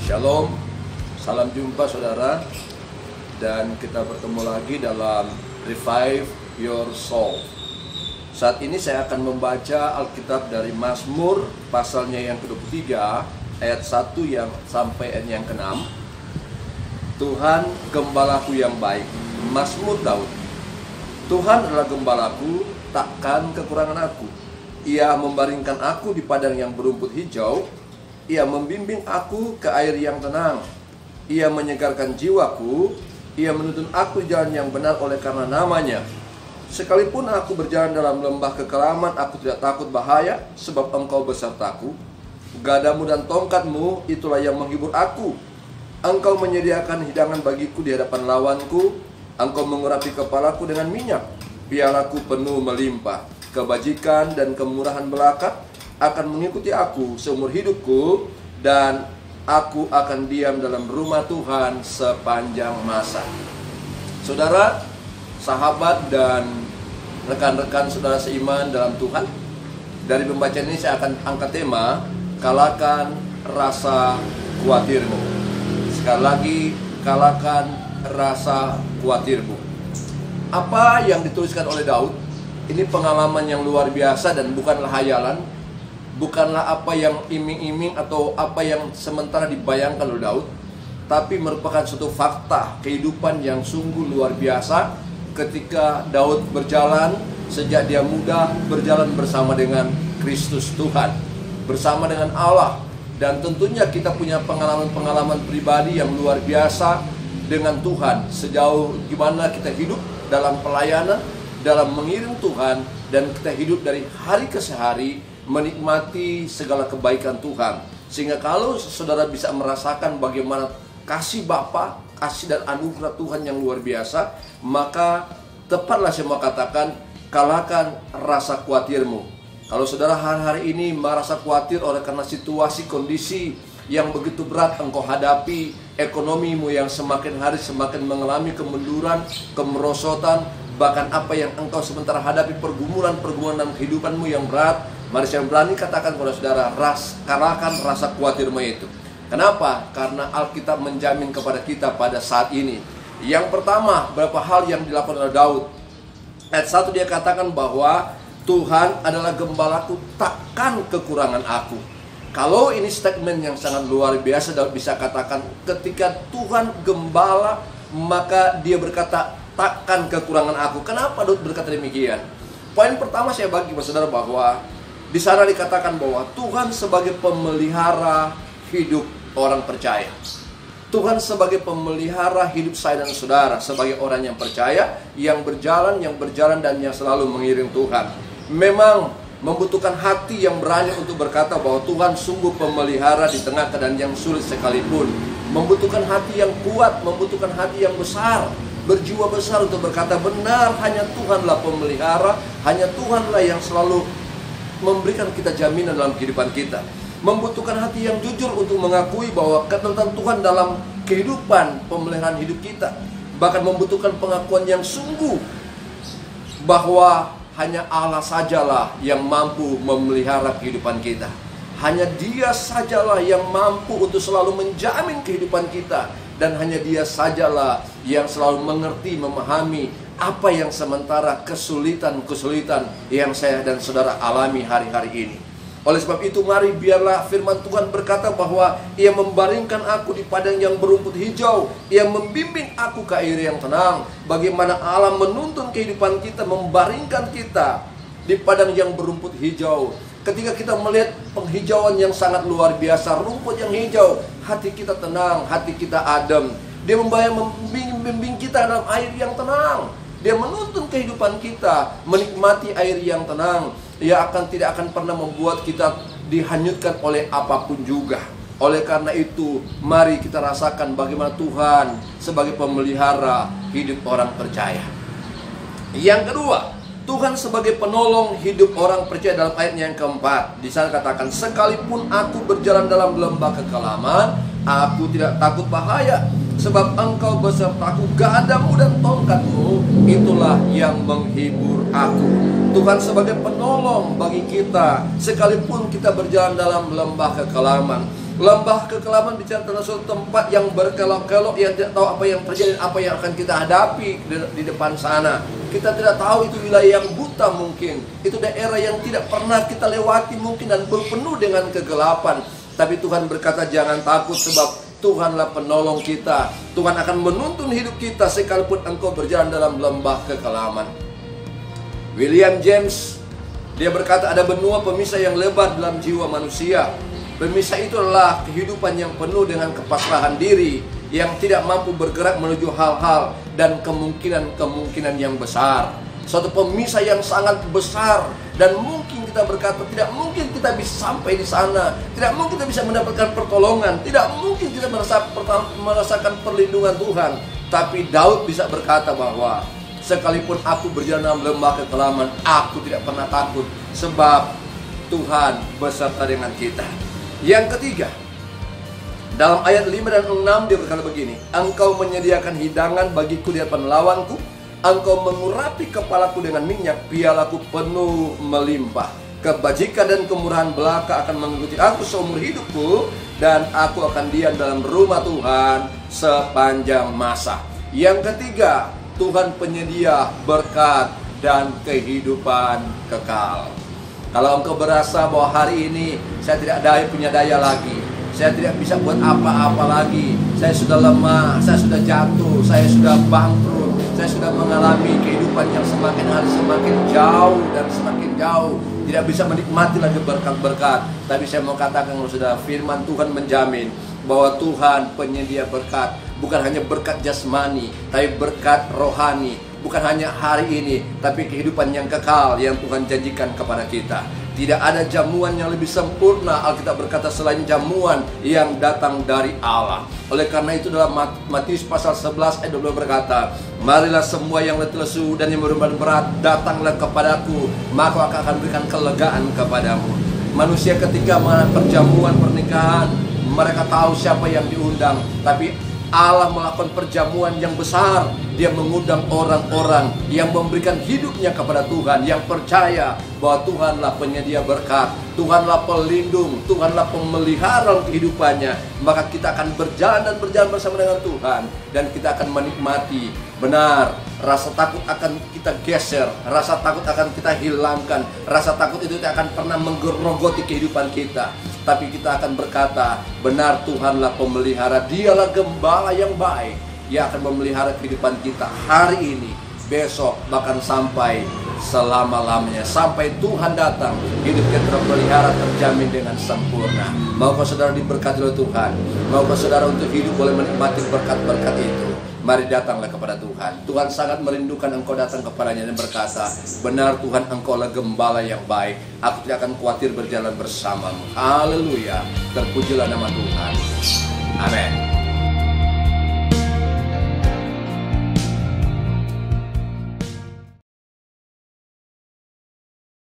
Shalom, salam jumpa saudara. Dan kita bertemu lagi dalam Revive Your Soul. Saat ini saya akan membaca Alkitab dari Mazmur pasalnya yang ke-23 ayat 1 yang sampai ayat yang ke-6. Tuhan gembalaku yang baik. Mazmur Daud. Tuhan adalah gembalaku, takkan kekurangan aku. Ia membaringkan aku di padang yang berumput hijau. Ia membimbing aku ke air yang tenang. Ia menyegarkan jiwaku. Ia menuntun aku di jalan yang benar oleh karena namanya. Sekalipun aku berjalan dalam lembah kekelaman, aku tidak takut bahaya, sebab Engkau besertaku. Gadamu dan tongkatmu, itulah yang menghibur aku. Engkau menyediakan hidangan bagiku di hadapan lawanku. Engkau mengurapi kepalaku dengan minyak. Pialaku penuh melimpah. Kebajikan dan kemurahan belaka akan mengikuti aku seumur hidupku, dan aku akan diam dalam rumah Tuhan sepanjang masa. Saudara, sahabat dan rekan-rekan saudara seiman dalam Tuhan, dari pembacaan ini saya akan angkat tema kalahkan rasa khawatirmu. Sekali lagi, kalahkan rasa khawatirmu. Apa yang dituliskan oleh Daud ini pengalaman yang luar biasa dan bukanlah hayalan. Bukanlah apa yang iming-iming atau apa yang sementara dibayangkan oleh Daud, tapi merupakan suatu fakta kehidupan yang sungguh luar biasa ketika Daud berjalan sejak dia muda, berjalan bersama dengan Kristus Tuhan, bersama dengan Allah. Dan tentunya kita punya pengalaman-pengalaman pribadi yang luar biasa dengan Tuhan, sejauh gimana kita hidup dalam pelayanan, dalam mengiring Tuhan, dan kita hidup dari hari ke hari menikmati segala kebaikan Tuhan. Sehingga kalau saudara bisa merasakan bagaimana kasih Bapa, kasih dan anugerah Tuhan yang luar biasa, maka tepatlah saya mau katakan, kalahkan rasa khawatirmu. Kalau saudara hari-hari ini merasa khawatir oleh karena situasi kondisi yang begitu berat engkau hadapi, ekonomimu yang semakin hari semakin mengalami kemunduran, kemerosotan, bahkan apa yang engkau sementara hadapi, pergumulan-pergumulan dalam kehidupanmu yang berat, mari saya berani katakan kepada saudara, kalahkan rasa khawatirmu itu. Kenapa? Karena Alkitab menjamin kepada kita pada saat ini. Yang pertama, beberapa hal yang dilakukan oleh Daud. Ayat 1 dia katakan bahwa Tuhan adalah gembalaku, takkan kekurangan aku. Kalau ini statement yang sangat luar biasa, Daud bisa katakan ketika Tuhan gembala, maka dia berkata, takkan kekurangan aku. Kenapa Daud berkata demikian? Poin pertama saya bagi kepada saudara bahwa di sana dikatakan bahwa Tuhan sebagai pemelihara hidup orang percaya. Tuhan sebagai pemelihara hidup saya dan saudara, sebagai orang yang percaya, yang berjalan dan yang selalu mengiring Tuhan. Memang membutuhkan hati yang berani untuk berkata bahwa Tuhan sungguh pemelihara di tengah keadaan yang sulit sekalipun. Membutuhkan hati yang kuat, membutuhkan hati yang besar, berjiwa besar untuk berkata benar, hanya Tuhanlah pemelihara, hanya Tuhanlah yang selalu memberikan kita jaminan dalam kehidupan kita. Membutuhkan hati yang jujur untuk mengakui bahwa ketentuan Tuhan dalam kehidupan pemeliharaan hidup kita. Bahkan membutuhkan pengakuan yang sungguh bahwa hanya Allah sajalah yang mampu memelihara kehidupan kita. Hanya Dia sajalah yang mampu untuk selalu menjamin kehidupan kita. Dan hanya Dia sajalah yang selalu mengerti, memahami apa yang sementara kesulitan-kesulitan yang saya dan saudara alami hari-hari ini. Oleh sebab itu, mari biarlah firman Tuhan berkata bahwa Ia membaringkan aku di padang yang berumput hijau. Ia membimbing aku ke air yang tenang. Bagaimana Allah menuntun kehidupan kita, membaringkan kita di padang yang berumput hijau. Ketika kita melihat penghijauan yang sangat luar biasa, rumput yang hijau, hati kita tenang, hati kita adem. Dia membimbing kita dalam air yang tenang. Dia menuntun kehidupan kita menikmati air yang tenang. Ia tidak akan pernah membuat kita dihanyutkan oleh apapun juga. Oleh karena itu, mari kita rasakan bagaimana Tuhan sebagai pemelihara hidup orang percaya. Yang kedua, Tuhan sebagai penolong hidup orang percaya dalam ayat yang keempat. Di sana katakan, sekalipun aku berjalan dalam lembah kekelaman, aku tidak takut bahaya, sebab Engkau besertaku, gadamu dan tongkatmu, itulah yang menghibur aku. Tuhan sebagai penolong bagi kita, sekalipun kita berjalan dalam lembah kekelaman. Lembah kekelaman bicara tentang suatu tempat yang berkelok-kelok, yang tidak tahu apa yang terjadi, apa yang akan kita hadapi di depan sana. Kita tidak tahu itu wilayah yang buta mungkin, itu daerah yang tidak pernah kita lewati mungkin dan penuh dengan kegelapan. Tapi Tuhan berkata jangan takut sebab Tuhanlah penolong kita. Tuhan akan menuntun hidup kita sekalipun engkau berjalan dalam lembah kekelaman. William James, dia berkata ada benua pemisah yang lebar dalam jiwa manusia. Pemisah itu adalah kehidupan yang penuh dengan kepasrahan diri, yang tidak mampu bergerak menuju hal-hal dan kemungkinan-kemungkinan yang besar. Suatu pemisah yang sangat besar, dan mungkin kita berkata tidak mungkin kita bisa sampai di sana, tidak mungkin kita bisa mendapatkan pertolongan, tidak mungkin kita merasakan perlindungan Tuhan. Tapi Daud bisa berkata bahwa sekalipun aku berjalan dalam lembah kekelaman, aku tidak pernah takut sebab Tuhan beserta dengan kita. Yang ketiga, dalam ayat 5 dan 6 dia berkata begini, engkau menyediakan hidangan bagiku di hadapan lawanku, engkau mengurapi kepalaku dengan minyak, pialaku penuh melimpah. Kebajikan dan kemurahan belaka akan mengikuti aku seumur hidupku, dan aku akan diam dalam rumah Tuhan sepanjang masa. Yang ketiga, Tuhan penyedia berkat dan kehidupan kekal. Kalau engkau berasa bahwa hari ini saya tidak punya daya lagi, saya tidak bisa buat apa-apa lagi, saya sudah lemah, saya sudah jatuh, saya sudah bangkrut, saya sudah mengalami kehidupan yang semakin hari semakin jauh dan semakin jauh, tidak bisa menikmati lagi berkat-berkat. Tapi saya mau katakan kalau sudah firman Tuhan menjamin bahwa Tuhan penyedia berkat, bukan hanya berkat jasmani, tapi berkat rohani. Bukan hanya hari ini, tapi kehidupan yang kekal yang Tuhan janjikan kepada kita. Tidak ada jamuan yang lebih sempurna, Alkitab berkata, selain jamuan yang datang dari Allah. Oleh karena itu dalam Matius pasal 11 ayat 12 berkata, marilah semua yang letih lesu dan yang berbeban berat, datanglah kepadaku, maka aku akan berikan kelegaan kepadamu. Manusia ketika perjamuan pernikahan, mereka tahu siapa yang diundang, tapi Allah melakukan perjamuan yang besar. Dia mengundang orang-orang yang memberikan hidupnya kepada Tuhan, yang percaya bahwa Tuhanlah penyedia berkat, Tuhanlah pelindung, Tuhanlah pemelihara kehidupannya. Maka kita akan berjalan bersama dengan Tuhan, dan kita akan menikmati. Benar, rasa takut akan kita geser, rasa takut akan kita hilangkan, rasa takut itu tidak akan pernah menggerogoti kehidupan kita. Tapi kita akan berkata, benar Tuhanlah pemelihara, Dialah gembala yang baik, yang akan memelihara kehidupan kita hari ini, besok, bahkan sampai selama-lamanya. Sampai Tuhan datang, hidup kita terpelihara, terjamin dengan sempurna. Maukah saudara diberkati oleh Tuhan? Maukah saudara untuk hidup boleh menikmati berkat-berkat itu? Mari datanglah kepada Tuhan. Tuhan sangat merindukan engkau datang kepadanya dan berkata, benar Tuhan, engkaulah gembala yang baik, aku tidak akan khawatir berjalan bersamamu. Haleluya, terpujilah nama Tuhan. Amin.